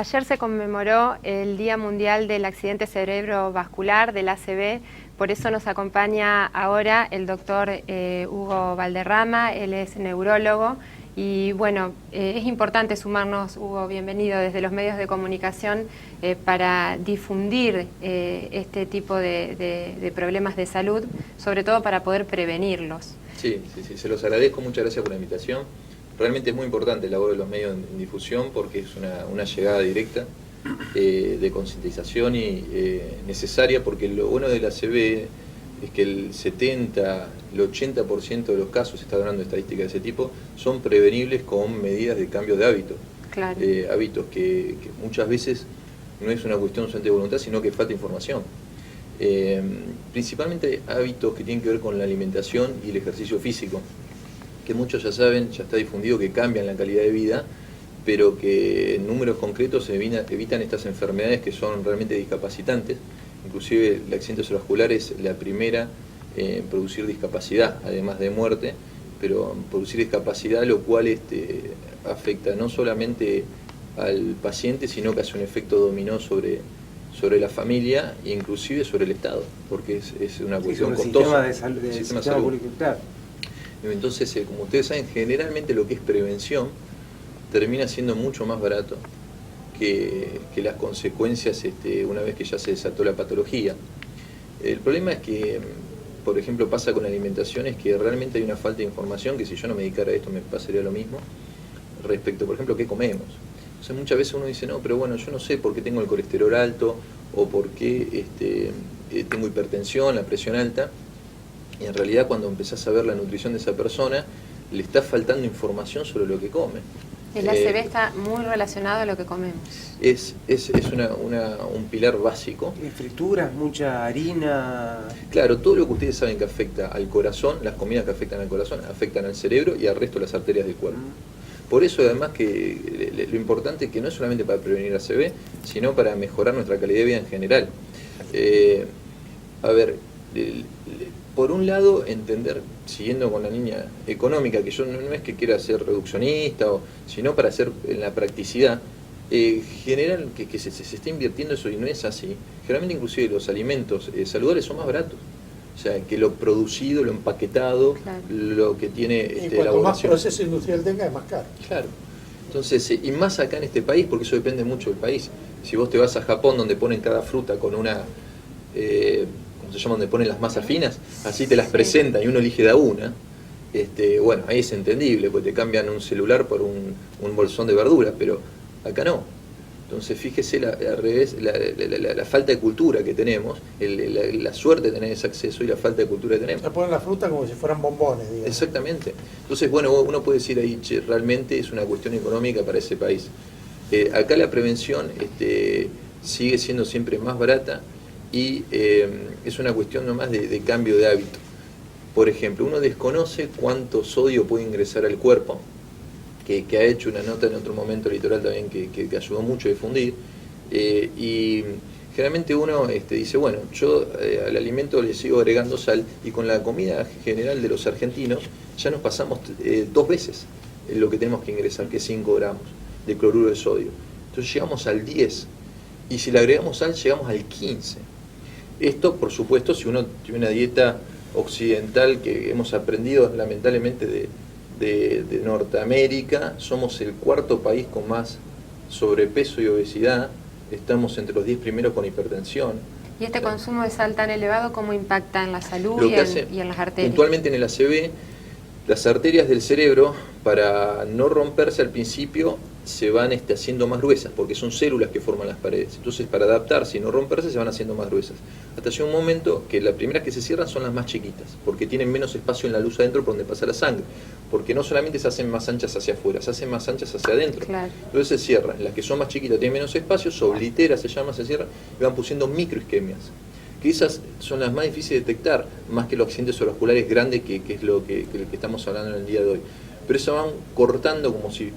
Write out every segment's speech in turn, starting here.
Ayer se conmemoró el Día Mundial del Accidente Cerebrovascular, del ACV, por eso nos acompaña ahora el doctor Hugo Valderrama, él es neurólogo y bueno, es importante sumarnos, Hugo, bienvenido desde los medios de comunicación para difundir este tipo de problemas de salud, sobre todo para poder prevenirlos. Sí, se los agradezco, muchas gracias por la invitación. Realmente es muy importante el labor de los medios en difusión porque es una llegada directa de concientización y necesaria, porque lo bueno de la ACV es que el 70, el 80% de los casos, se está hablando de estadísticas de ese tipo, son prevenibles con medidas de cambio de hábitos. Claro. Hábitos que muchas veces no es una cuestión solamente de voluntad, sino que falta información. Principalmente hábitos que tienen que ver con la alimentación y el ejercicio físico, que muchos ya saben, ya está difundido, que cambian la calidad de vida, pero que en números concretos evitan estas enfermedades que son realmente discapacitantes. Inclusive el accidente cerebrovascular es la primera en producir discapacidad, además de muerte, pero producir discapacidad, lo cual afecta no solamente al paciente, sino que hace un efecto dominó sobre la familia e inclusive sobre el Estado, porque es una cuestión costosa. El sistema de salud. Entonces, como ustedes saben, generalmente lo que es prevención termina siendo mucho más barato que las consecuencias una vez que ya se desató la patología. El problema es que, por ejemplo, pasa con la alimentación, es que realmente hay una falta de información, que si yo no me dedicara a esto me pasaría lo mismo, respecto, por ejemplo, a qué comemos. O sea, muchas veces uno dice, no, pero bueno, yo no sé por qué tengo el colesterol alto o por qué tengo hipertensión, la presión alta. Y en realidad cuando empezás a ver la nutrición de esa persona, le está faltando información sobre lo que come. El ACV está muy relacionado a lo que comemos. Es un pilar básico. Frituras, mucha harina. Claro, todo lo que ustedes saben que afecta al corazón, las comidas que afectan al corazón, afectan al cerebro y al resto de las arterias del cuerpo. Por eso además que lo importante es que no es solamente para prevenir ACV, sino para mejorar nuestra calidad de vida en general. Por un lado, entender, siguiendo con la línea económica, que yo no es que quiera ser reduccionista, sino para hacer en la practicidad, general que se está invirtiendo eso y no es así. Generalmente inclusive los alimentos saludables son más baratos. O sea, que lo producido, lo empaquetado, claro, lo que tiene y cuanto más proceso industrial tenga, es más caro. Claro. Entonces, y más acá en este país, porque eso depende mucho del país. Si vos te vas a Japón, donde ponen cada fruta con una... ¿cómo se llama? Donde ponen las masas finas, así te las presentan y uno elige de a una. Bueno, ahí es entendible, porque te cambian un celular por un bolsón de verduras, pero acá no. Entonces fíjese al revés, la falta de cultura que tenemos, la suerte de tener ese acceso y la falta de cultura que tenemos. Se ponen la fruta como si fueran bombones, digamos. Exactamente. Entonces, bueno, uno puede decir ahí, che, realmente es una cuestión económica para ese país. Acá la prevención sigue siendo siempre más barata y es una cuestión nomás de cambio de hábito. Por ejemplo, uno desconoce cuánto sodio puede ingresar al cuerpo, que ha hecho una nota en otro momento Litoral también que ayudó mucho a difundir, y generalmente uno dice, bueno, yo al alimento le sigo agregando sal, y con la comida general de los argentinos ya nos pasamos 2 veces lo que tenemos que ingresar, que es 5 gramos de cloruro de sodio. Entonces llegamos al 10, y si le agregamos sal llegamos al 15. Esto, por supuesto, si uno tiene una dieta occidental que hemos aprendido lamentablemente de Norteamérica, somos el 4.º país con más sobrepeso y obesidad, estamos entre los 10 primeros con hipertensión. ¿Y este consumo de sal tan elevado cómo impacta en la salud y en las arterias? Puntualmente en el ACV, las arterias del cerebro, para no romperse al principio, se van haciendo más gruesas, porque son células que forman las paredes. Entonces, para adaptarse y no romperse, se van haciendo más gruesas. Hasta llega un momento que las primeras que se cierran son las más chiquitas, porque tienen menos espacio en la luz adentro por donde pasa la sangre. Porque no solamente se hacen más anchas hacia afuera, se hacen más anchas hacia adentro. Claro. Entonces se cierran. Las que son más chiquitas tienen menos espacio, se oblitera, se llama, se cierran, y van pusiendo microisquemias. Que esas son las más difíciles de detectar, más que los accidentes cerebrovasculares grandes, que es lo que estamos hablando en el día de hoy. Pero eso van cortando como si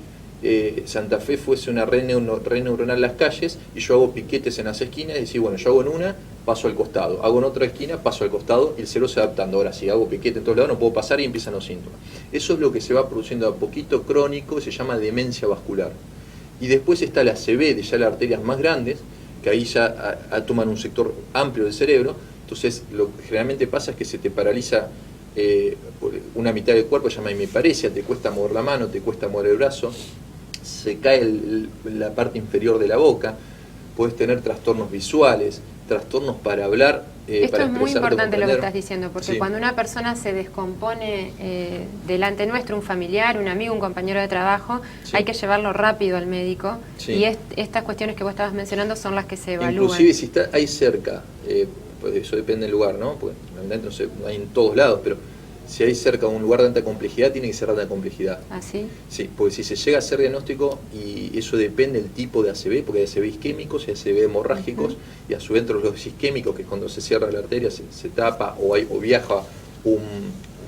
Santa Fe fuese una red neuronal en las calles, y yo hago piquetes en las esquinas y decir, bueno, yo hago en una, paso al costado, hago en otra esquina, paso al costado, y el cerebro se va adaptando. Ahora, si hago piquete en todos lados, no puedo pasar y empiezan los síntomas. Eso es lo que se va produciendo a poquito crónico, y se llama demencia vascular. Y después está la ACV, de ya las arterias más grandes, que ahí ya toman un sector amplio del cerebro. Entonces lo que generalmente pasa es que se te paraliza una mitad del cuerpo, se llama hemiparesia, te cuesta mover la mano, te cuesta mover el brazo, se cae la parte inferior de la boca, puedes tener trastornos visuales, trastornos para hablar. Esto para es muy importante lo que estás comprender. diciendo, porque Sí. cuando una persona se descompone delante nuestro, un familiar, un amigo, un compañero de trabajo, Sí. hay que llevarlo rápido al médico. Sí. Y estas cuestiones que vos estabas mencionando son las que se evalúan. Inclusive si está ahí cerca, pues eso depende del lugar, ¿no? Porque realmente no hay en todos lados, pero si hay cerca un lugar de alta complejidad, tiene que ser de alta complejidad. ¿Así? Sí, porque si se llega a hacer diagnóstico, y eso depende del tipo de ACV, porque hay ACV isquémicos y ACV hemorrágicos, y a su vez los isquémicos, que es cuando se cierra la arteria, se tapa o viaja lo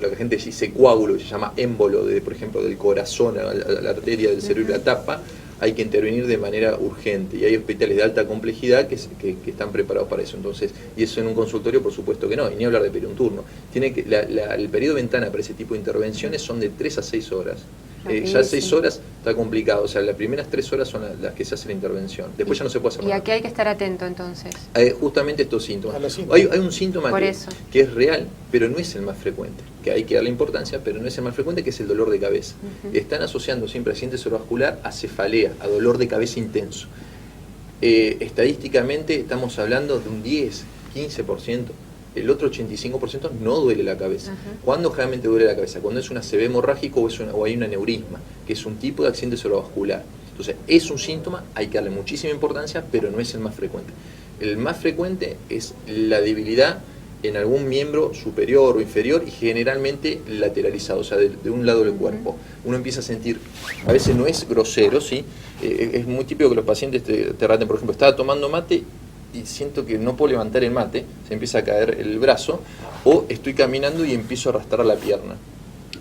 que la gente dice coágulo, que se llama émbolo, por ejemplo, del corazón a la arteria del cerebro y la tapa, hay que intervenir de manera urgente, y hay hospitales de alta complejidad que están preparados para eso. Entonces, y eso en un consultorio por supuesto que no, y ni hablar de pedir un turno. El periodo de ventana para ese tipo de intervenciones son de 3 a 6 horas. Ya 6 horas está complicado, o sea, las primeras 3 horas son las que se hace la intervención, después ya no se puede hacer ¿Y nada. a qué hay que estar atento entonces? Justamente estos síntomas. A los síntomas. Hay un síntoma que es real, pero no es el más frecuente, que hay que darle importancia, pero no es el más frecuente, que es el dolor de cabeza. Están asociando siempre accidente cerebrovascular a cefalea, a dolor de cabeza intenso. Estadísticamente estamos hablando de un 10, 15%. El otro 85% no duele la cabeza. ¿Cuándo generalmente duele la cabeza? Cuando es un ACV hemorrágico o hay un aneurisma, que es un tipo de accidente cerebrovascular. Entonces, es un síntoma, hay que darle muchísima importancia, pero no es el más frecuente. El más frecuente es la debilidad en algún miembro superior o inferior, y generalmente lateralizado, o sea, de un lado del cuerpo. Uno empieza a sentir, a veces no es grosero, ¿sí? Es muy típico que los pacientes te raten, por ejemplo, estaba tomando mate y siento que no puedo levantar el mate, se empieza a caer el brazo, o estoy caminando y empiezo a arrastrar la pierna.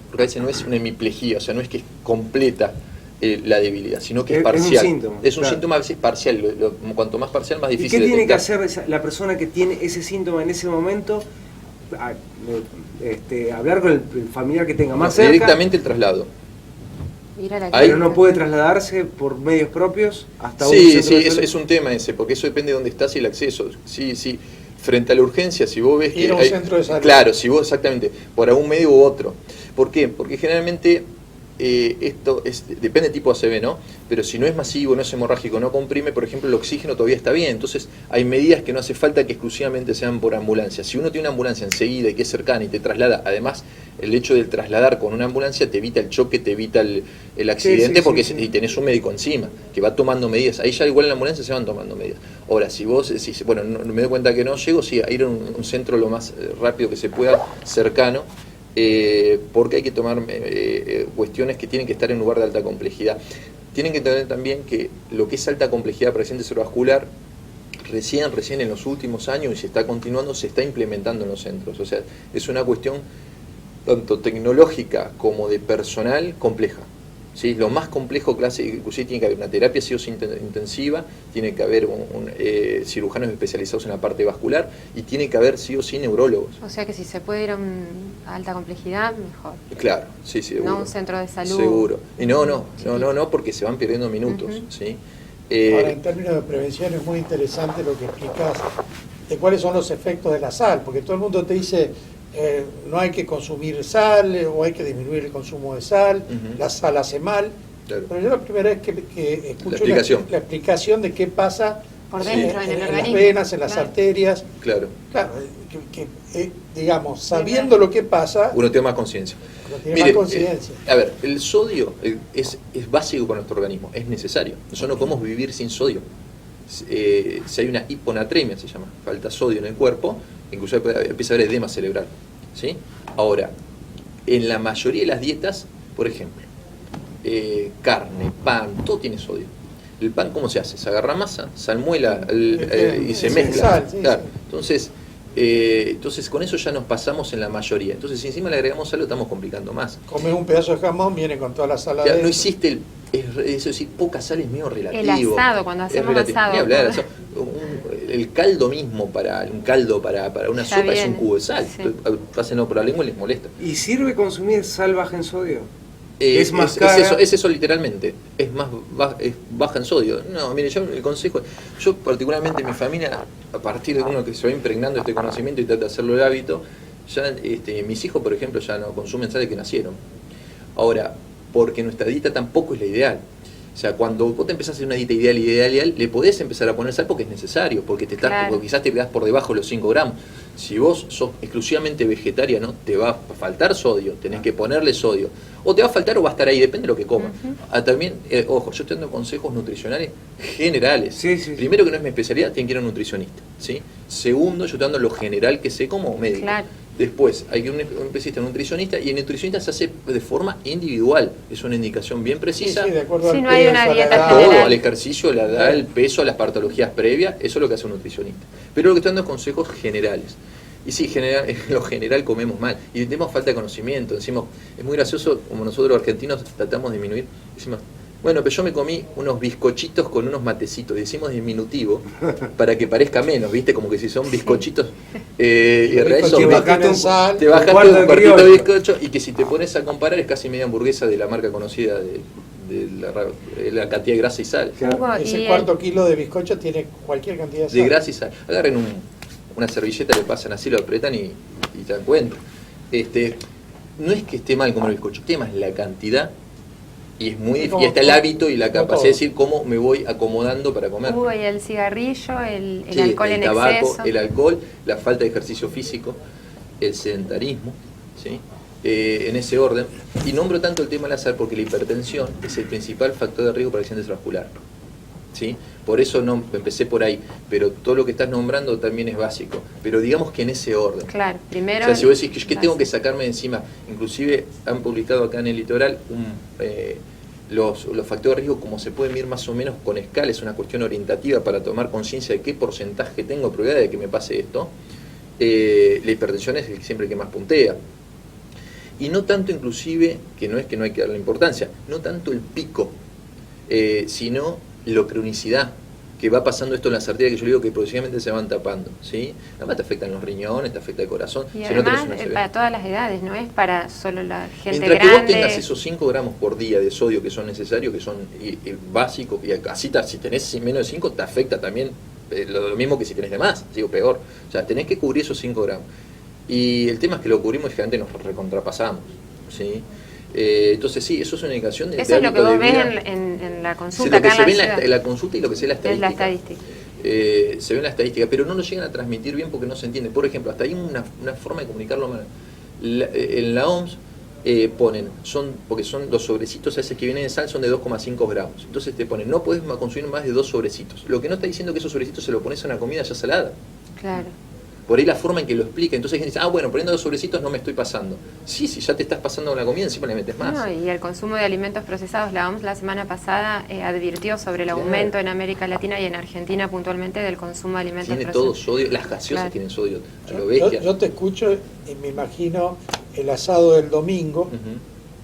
Porque a veces no es una hemiplegia, o sea, no es que es completa la debilidad, sino que es parcial. Es un síntoma. Es un síntoma a veces parcial, cuanto más parcial, más difícil. ¿Y qué tiene que detectar. hacer la persona que tiene ese síntoma en ese momento? Hablar con el familiar que tenga más cerca. Directamente el traslado. Ir a la Pero clínica. no puede trasladarse por medios propios hasta un Sí, centro sí, de salud. es un tema ese, porque eso depende de dónde estás y el acceso. Sí, sí. Frente a la urgencia, si vos ves que Ir a un centro de salud. Claro, si vos exactamente, por algún medio u otro. ¿Por qué? Porque generalmente esto depende del tipo de ACV, ¿no? Pero si no es masivo, no es hemorrágico, no comprime, por ejemplo, el oxígeno todavía está bien. Entonces hay medidas que no hace falta que exclusivamente sean por ambulancia. Si uno tiene una ambulancia enseguida y que es cercana y te traslada, además el hecho de trasladar con una ambulancia te evita el choque, te evita el accidente, porque y tenés un médico encima que va tomando medidas. Ahí ya igual en la ambulancia se van tomando medidas. Ahora, si vos decís, bueno, no me doy cuenta que no llego, sí, a ir a un centro lo más rápido que se pueda, cercano, porque hay que tomar cuestiones que tienen que estar en lugar de alta complejidad. Tienen que entender también que lo que es alta complejidad para accidente cerebrovascular, recién en los últimos años, y se está continuando, se está implementando en los centros. O sea, es una cuestión tanto tecnológica como de personal compleja. ¿Sí? Lo más complejo, inclusive tiene que haber una terapia sí o sí intensiva, tiene que haber cirujanos especializados en la parte vascular, y tiene que haber sí o sí neurólogos. O sea que si se puede ir a alta complejidad, mejor. Claro, sí, seguro. No a un centro de salud. Seguro. Y no, porque se van perdiendo minutos. ¿Sí? Ahora, en términos de prevención es muy interesante lo que explicás de cuáles son los efectos de la sal, porque todo el mundo te dice no hay que consumir sal o hay que disminuir el consumo de sal, la sal hace mal, Claro. pero yo la primera vez que escucho la explicación de qué pasa por dentro, en el las organismo. venas, en las Claro. arterias, Claro. claro, digamos, sabiendo lo que pasa, Uno tiene más conciencia. uno tiene más conciencia. A ver, el sodio es básico para nuestro organismo, es necesario. Nosotros no podemos vivir sin sodio. Si hay una hiponatremia, se llama, falta sodio en el cuerpo, incluso empieza a haber edema cerebral. ¿Sí? Ahora, en la mayoría de las dietas, por ejemplo, carne, pan, todo tiene sodio. ¿El pan cómo se hace? Se agarra masa, salmuela y se mezcla. Sal, sí, claro. sí. Entonces con eso ya nos pasamos en la mayoría. Entonces si encima le agregamos sal, lo estamos complicando más. Comer un pedazo de jamón, viene con toda la sal Ya, adentro. no existe eso decir, poca sal es medio relativo. El asado, cuando hacemos Es relativo. asado. Ni hablar, el caldo mismo para una Está sopa es bien, un cubo de sal. sí. Pásenlo por la lengua y les molesta. ¿Y sirve consumir sal baja en sodio? es más cara. Es eso literalmente, es baja en sodio. No, mire, yo el consejo, yo particularmente en mi familia, a partir de uno que se va impregnando este conocimiento y trata de hacerlo el hábito, ya mis hijos, por ejemplo, ya no consumen sal de que nacieron. Ahora, porque nuestra dieta tampoco es la ideal. O sea, cuando vos te empezás a hacer una dieta ideal, le podés empezar a poner sal porque es necesario, porque porque quizás te quedás por debajo de los 5 gramos. Si vos sos exclusivamente vegetariano, te va a faltar sodio, tenés que ponerle sodio. O te va a faltar o va a estar ahí, depende de lo que comas. También, ojo, yo estoy dando consejos nutricionales generales. Sí. Primero, que no es mi especialidad, tienen que ir a un nutricionista. ¿Sí? Segundo, yo estoy dando lo general que sé como médico. Claro. Después, hay que un especialista, un nutricionista, y el nutricionista se hace de forma individual. Es una indicación bien precisa. Sí, de acuerdo al no hay una peso, dieta la edad. Todo, general. al ejercicio, la edad, el peso, las patologías previas, eso es lo que hace un nutricionista. Pero lo que estoy dando es consejos generales. Y sí, en lo general comemos mal. Y tenemos falta de conocimiento. Decimos, es muy gracioso, como nosotros los argentinos tratamos de disminuir. Decimos, bueno, pero yo me comí unos bizcochitos con unos matecitos. Decimos diminutivo para que parezca menos, ¿viste? Como que si son bizcochitos. Y en realidad Te bajaste te bajaste un cuartito de bizcocho, y que si te pones a comparar es casi media hamburguesa de la marca conocida de la cantidad de grasa y sal. Hugo, Ese cuarto kilo de bizcocho tiene cualquier cantidad de sal. De grasa y sal. Agarren una servilleta, le pasan así, lo apretan y te dan cuenta. No es que esté mal comer bizcocho, el tema es la cantidad. Y es muy difícil, y está el hábito y la capacidad de decir cómo me voy acomodando para comer. Hugo, y el cigarrillo, el Sí, alcohol el en tabaco, exceso. el alcohol, la falta de ejercicio físico, el sedentarismo, ¿sí? En ese orden. Y nombro tanto el tema de la sal porque la hipertensión es el principal factor de riesgo para accidente cerebrovascular. ¿Sí? Por eso no empecé por ahí, pero todo lo que estás nombrando también es básico. Pero digamos que en ese orden. Claro, primero. O sea, si vos decís que tengo que sacarme de encima, inclusive han publicado acá en el litoral los factores de riesgo, como se pueden medir más o menos con escala, es una cuestión orientativa para tomar conciencia de qué porcentaje tengo de probabilidad de que me pase esto. La hipertensión es siempre el que más puntea. Y no tanto inclusive, que no es que no hay que darle importancia, no tanto el pico, sino la cronicidad, que va pasando esto en las arterias, que yo digo que progresivamente se van tapando, ¿sí? Además te afectan los riñones, te afecta el corazón. Y se nota que además, es una severidad. para todas las edades, no es para solo la gente Mientras que grande. vos tengas esos 5 gramos por día de sodio que son necesarios, que son básicos, y así si tenés menos de 5 te afecta también lo mismo que si tenés de más, digo peor. O sea, tenés que cubrir esos 5 gramos. Y el tema es que lo cubrimos y generalmente nos recontrapasamos, ¿sí? Entonces sí, eso es una indicación de Eso es lo que hábito vos de ves vida. en la Sí, consulta lo que acá se en ve la ciudad. en la consulta y lo que se ve en la Es estadística. la estadística. Se ve en la estadística, pero no lo llegan a transmitir bien porque no se entiende. Por ejemplo, hasta hay una forma de comunicarlo mal. En la OMS ponen, porque son los sobrecitos a veces que vienen de sal, son de 2,5 gramos. Entonces te ponen, no puedes consumir más de 2 sobrecitos. Lo que no está diciendo que esos sobrecitos se lo pones a una comida ya salada. Claro. Por ahí la forma en que lo explica. Entonces hay gente dice, bueno, poniendo 2 sobrecitos no me estoy pasando. Sí, si ya te estás pasando con la comida, encima le metes más. No, y el consumo de alimentos procesados, la OMS la semana pasada advirtió sobre el Claro. aumento en América Latina y en Argentina puntualmente del consumo de alimentos Tiene procesados. todo sodio, las gaseosas Claro. tienen sodio a lo bestia. Yo te escucho y me imagino el asado del domingo, Ujú.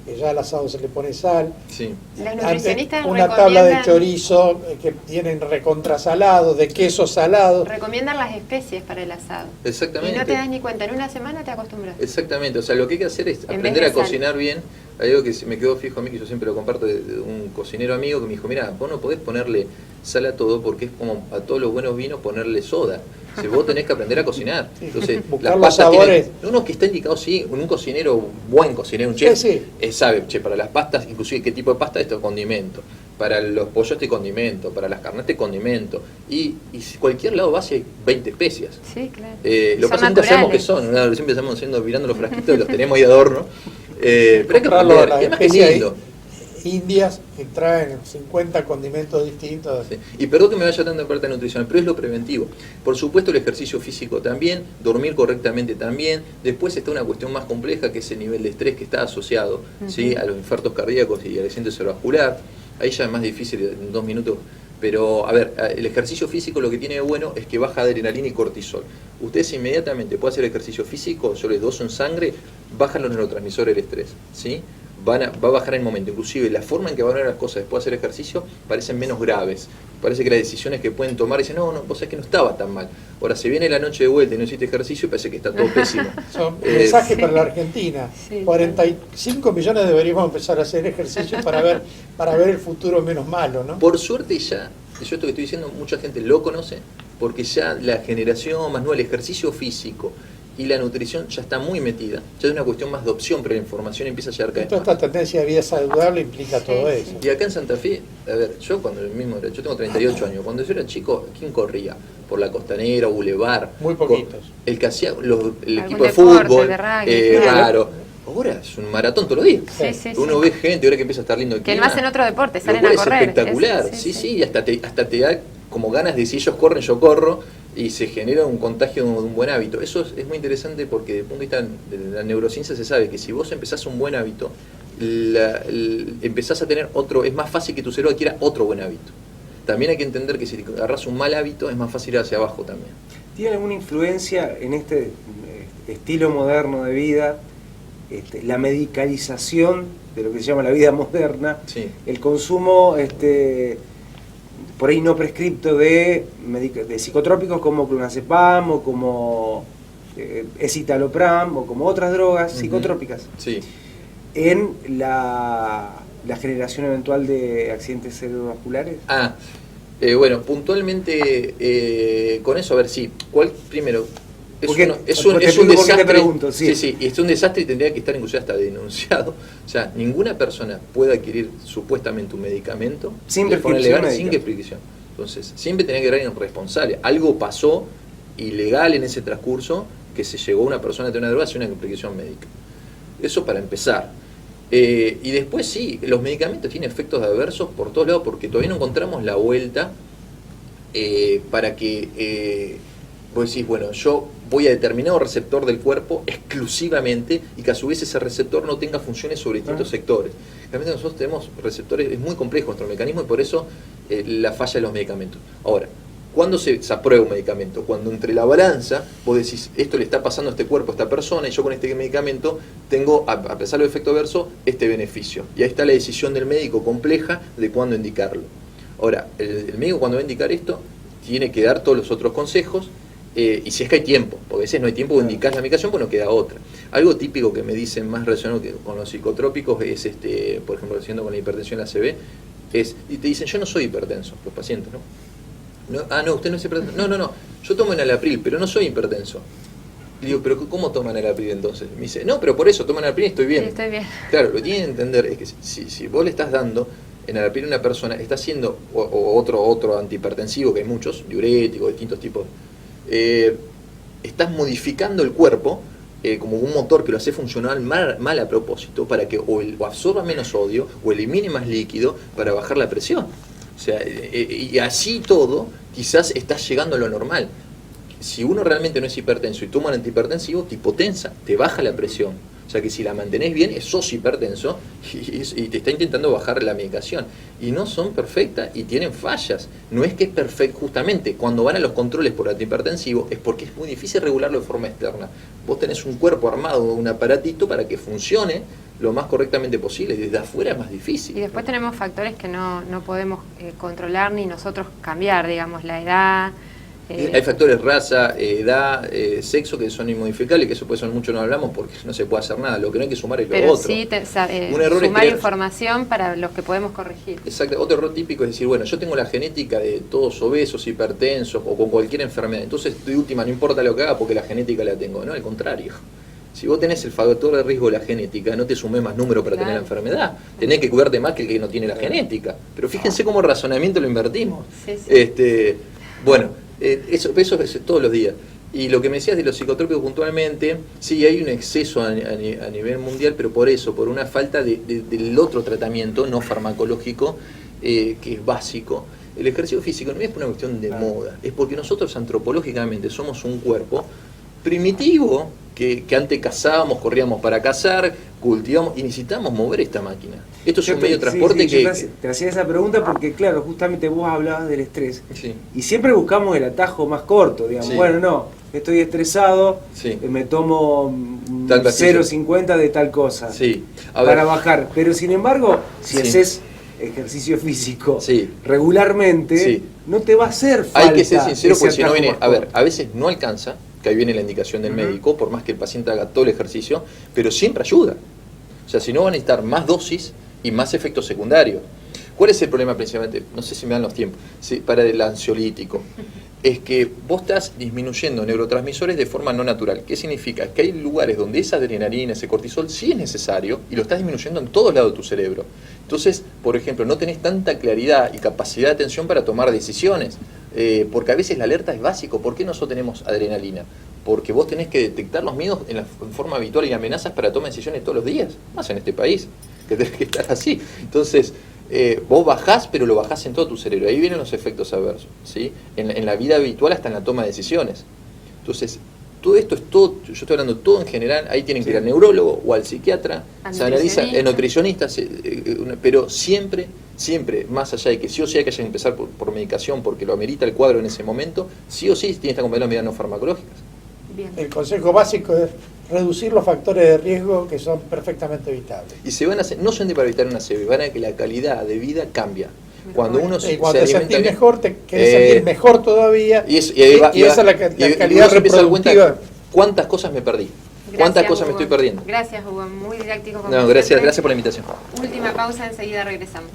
que ya al asado se le pone sal. Sí. Los nutricionistas Una tabla de recomiendan- chorizo que tienen recontrasalado, de queso salado. Recomiendan las especies para el asado. Exactamente. Y no te das ni cuenta, en una semana te acostumbras. Exactamente, o sea, lo que hay que hacer es En vez aprender de a sal. cocinar bien. Hay algo que me quedó fijo a mí, que yo siempre lo comparto de un cocinero amigo que me dijo, mira, vos no podés ponerle sal a todo porque es como a todos los buenos vinos ponerle soda. Si vos tenés que aprender a cocinar. Sí. Entonces, Buscar las los pastas sabores. tienen, uno que está indicado, sí, un cocinero, buen cocinero, un chef, Sí. sabe, para las pastas, inclusive qué tipo de pasta, esto es condimento. Para los pollos este condimento, para las carnes este condimento. Y si cualquier lado vas y hay 20 especias. Sí, claro. Lo que Son pasa es que nunca sabemos qué naturales. son, ¿no? Siempre estamos mirando los frasquitos y los tenemos ahí de adorno. Pero hay que Comprarlo aprender, a las y además que es especies lindo. indias que traen 50 condimentos distintos. Sí. Y perdón que me vaya tanto en parte nutricional, pero es lo preventivo. Por supuesto el ejercicio físico también, dormir correctamente también. Después está una cuestión más compleja que es el nivel de estrés que está asociado, ¿sí? A los infartos cardíacos y al accidente cerebrovascular. Ahí ya es más difícil en 2 minutos. Pero, a ver, el ejercicio físico lo que tiene de bueno es que baja adrenalina y cortisol. Ustedes inmediatamente pueden hacer ejercicio físico, yo les doso en sangre, bajan los neurotransmisores del estrés, ¿sí? Va a bajar en el momento. Inclusive la forma en que van a ver las cosas después de hacer ejercicio parecen menos graves. parece que las decisiones que pueden tomar dicen, no, vos sabés que no estaba tan mal. Ahora se viene la noche de vuelta y no hiciste ejercicio y parece que está todo pésimo. Son mensajes para la Argentina. 45 millones deberíamos empezar a hacer ejercicio para ver el futuro menos malo, ¿no? Por suerte ya, yo esto que estoy diciendo, mucha gente lo conoce, porque ya la generación más nueva, el ejercicio físico y la nutrición ya está muy metida. Ya es una cuestión más de opción, pero la información empieza a llegar cada vez Toda más. esta tendencia de vida saludable implica todo eso. Y acá en Santa Fe, a ver, yo tengo 38 años, cuando yo era chico, ¿quién corría? Por la Costanera, Boulevard. Muy poquitos. El que hacía el equipo de deporte, fútbol, de rugby, claro. Ahora es un maratón todos los días. Sí, Uno ve gente, ahora que empieza a estar lindo el que clima, no hacen otro deporte, lo salen cual a es correr. espectacular. Sí, y hasta te da como ganas de si ellos corren, yo corro, y se genera un contagio de un buen hábito. Eso es muy interesante porque desde el punto de vista de la neurociencia se sabe que si vos empezás un buen hábito, empezás a tener otro, es más fácil que tu cerebro adquiera otro buen hábito. También hay que entender que si agarras un mal hábito es más fácil ir hacia abajo también. ¿Tiene alguna influencia en este estilo moderno de vida, la medicalización de lo que se llama la vida moderna, Sí. el consumo por ahí no prescripto de psicotrópicos como clonazepam o como escitalopram o como otras drogas psicotrópicas Sí. en la generación eventual de accidentes cerebrovasculares? Bueno, puntualmente con eso, a ver, sí. ¿Cuál primero? Es un desastre. Pregunto, sí. Sí, y es un desastre y tendría que estar incluso hasta denunciado. O sea, ninguna persona puede adquirir supuestamente un medicamento sin de forma prescripción legal, sin prescripción. Entonces, siempre tenía que haber un responsable. Algo pasó ilegal en ese transcurso que se llegó a una persona a tener una droga sin una prescripción médica. Eso para empezar. Y después sí, los medicamentos tienen efectos adversos por todos lados porque todavía no encontramos la vuelta para que vos decís, bueno, yo voy a determinado receptor del cuerpo exclusivamente y que a su vez ese receptor no tenga funciones sobre distintos sectores. Realmente nosotros tenemos receptores, es muy complejo nuestro mecanismo y por eso la falla de los medicamentos. Ahora, ¿cuándo se aprueba un medicamento? Cuando entre la balanza, vos decís, esto le está pasando a este cuerpo, a esta persona, y yo con este medicamento tengo, a pesar del efecto adverso, este beneficio. Y ahí está la decisión del médico compleja de cuándo indicarlo. Ahora, el médico cuando va a indicar esto, tiene que dar todos los otros consejos, y si es que hay tiempo, porque a veces no hay tiempo de indicar la medicación, pues no queda otra. Algo típico que me dicen más relacionado con los psicotrópicos es, por ejemplo, haciendo con la hipertensión, la ACV, y te dicen, yo no soy hipertenso, los pacientes, ¿no? No, usted no es hipertenso. No, yo tomo enalapril, pero no soy hipertenso. Y digo, ¿pero cómo toman enalapril entonces? Me dice, no, pero por eso toman enalapril y estoy bien. Sí, estoy bien. Claro, lo que tienen que entender es que si vos le estás dando enalapril a una persona, está haciendo, o otro antihipertensivo, que hay muchos, diuréticos, distintos tipos, estás modificando el cuerpo como un motor que lo hace funcionar mal a propósito para que o absorba menos sodio o elimine más líquido para bajar la presión. O sea, y así todo, quizás estás llegando a lo normal. Si uno realmente no es hipertenso y toma un antihipertensivo, te hipotensa, te baja la presión. O sea que si la mantenés bien, sos hipertenso y te está intentando bajar la medicación. Y no son perfectas y tienen fallas. No es que es perfecto, justamente cuando van a los controles por antihipertensivo es porque es muy difícil regularlo de forma externa. Vos tenés un cuerpo armado, un aparatito para que funcione lo más correctamente posible. Desde afuera es más difícil. Y después tenemos factores que no podemos controlar ni nosotros cambiar, digamos, la edad. Hay factores, raza, edad, sexo, que son inmodificables, que eso por eso mucho no hablamos porque no se puede hacer nada. Lo que no hay que sumar es lo pero otro. Sí, un error sumar es información para los que podemos corregir. Exacto. Otro error típico es decir, bueno, yo tengo la genética de todos obesos, hipertensos o con cualquier enfermedad. Entonces, de última, no importa lo que haga porque la genética la tengo. No, al contrario. Si vos tenés el factor de riesgo de la genética, no te sumé más número para tener la enfermedad. Tenés que cuidarte más que el que no tiene la genética. Pero fíjense cómo el razonamiento lo invertimos. Sí. Bueno, eso es todos los días. Y lo que me decías de los psicotrópicos puntualmente, sí, hay un exceso a nivel mundial, pero por eso, por una falta del otro tratamiento no farmacológico, que es básico. El ejercicio físico no es por una cuestión de moda, es porque nosotros antropológicamente somos un cuerpo primitivo que antes cazábamos, corríamos para cazar, cultivamos y necesitamos mover esta máquina. Esto es un medio de transporte yo te hacía esa pregunta porque, claro, justamente vos hablabas del estrés. Sí. Y siempre buscamos el atajo más corto, digamos. Sí. Bueno, no, estoy estresado, Sí. me tomo Tal pastilla. 0,50 de tal cosa Sí. para bajar. Pero sin embargo, si Sí. haces ejercicio físico Sí. regularmente, Sí. no te va a hacer falta. Hay que ser sincero, ese porque si no atajo viene, más a ver, corto. a veces no alcanza, que ahí viene la indicación del Ujú. médico, por más que el paciente haga todo el ejercicio, pero siempre ayuda. O sea, si no van a necesitar más dosis y más efectos secundarios. ¿Cuál es el problema principalmente? No sé si me dan los tiempos, sí, para el ansiolítico. Es que vos estás disminuyendo neurotransmisores de forma no natural. ¿Qué significa? Que hay lugares donde esa adrenalina, ese cortisol sí es necesario y lo estás disminuyendo en todos lados de tu cerebro. Entonces, por ejemplo, no tenés tanta claridad y capacidad de atención para tomar decisiones. Porque a veces la alerta es básico. ¿Por qué nosotros tenemos adrenalina? Porque vos tenés que detectar los miedos en forma habitual y amenazas para tomar decisiones todos los días, más en este país, que tenés que estar así. Entonces, vos bajás, pero lo bajás en todo tu cerebro. Ahí vienen los efectos adversos, ¿sí? En la vida habitual, hasta en la toma de decisiones. Entonces, todo esto es todo, yo estoy hablando todo en general, ahí tienen que ir al neurólogo o al psiquiatra, se analiza, el nutricionista, pero siempre, más allá de que sí o sí hay que empezar por medicación porque lo amerita el cuadro en ese momento, sí o sí tiene que estar acompañado de medidas no farmacológicas. Bien. El consejo básico es reducir los factores de riesgo que son perfectamente evitables. Y se van a hacer, no solamente para evitar una CB, van a que la calidad de vida cambia. Cuando uno Y cuando te alimenta sentís bien, mejor, te querés sentir mejor todavía. y esa es la y calidad uno se empieza a dar cuenta reproductiva. cuántas cosas me perdí, cuántas Gracias, cosas me Hugo. estoy perdiendo. Gracias, Hugo. Muy didáctico como No, gracias siempre. por la invitación. Última pausa, enseguida regresamos.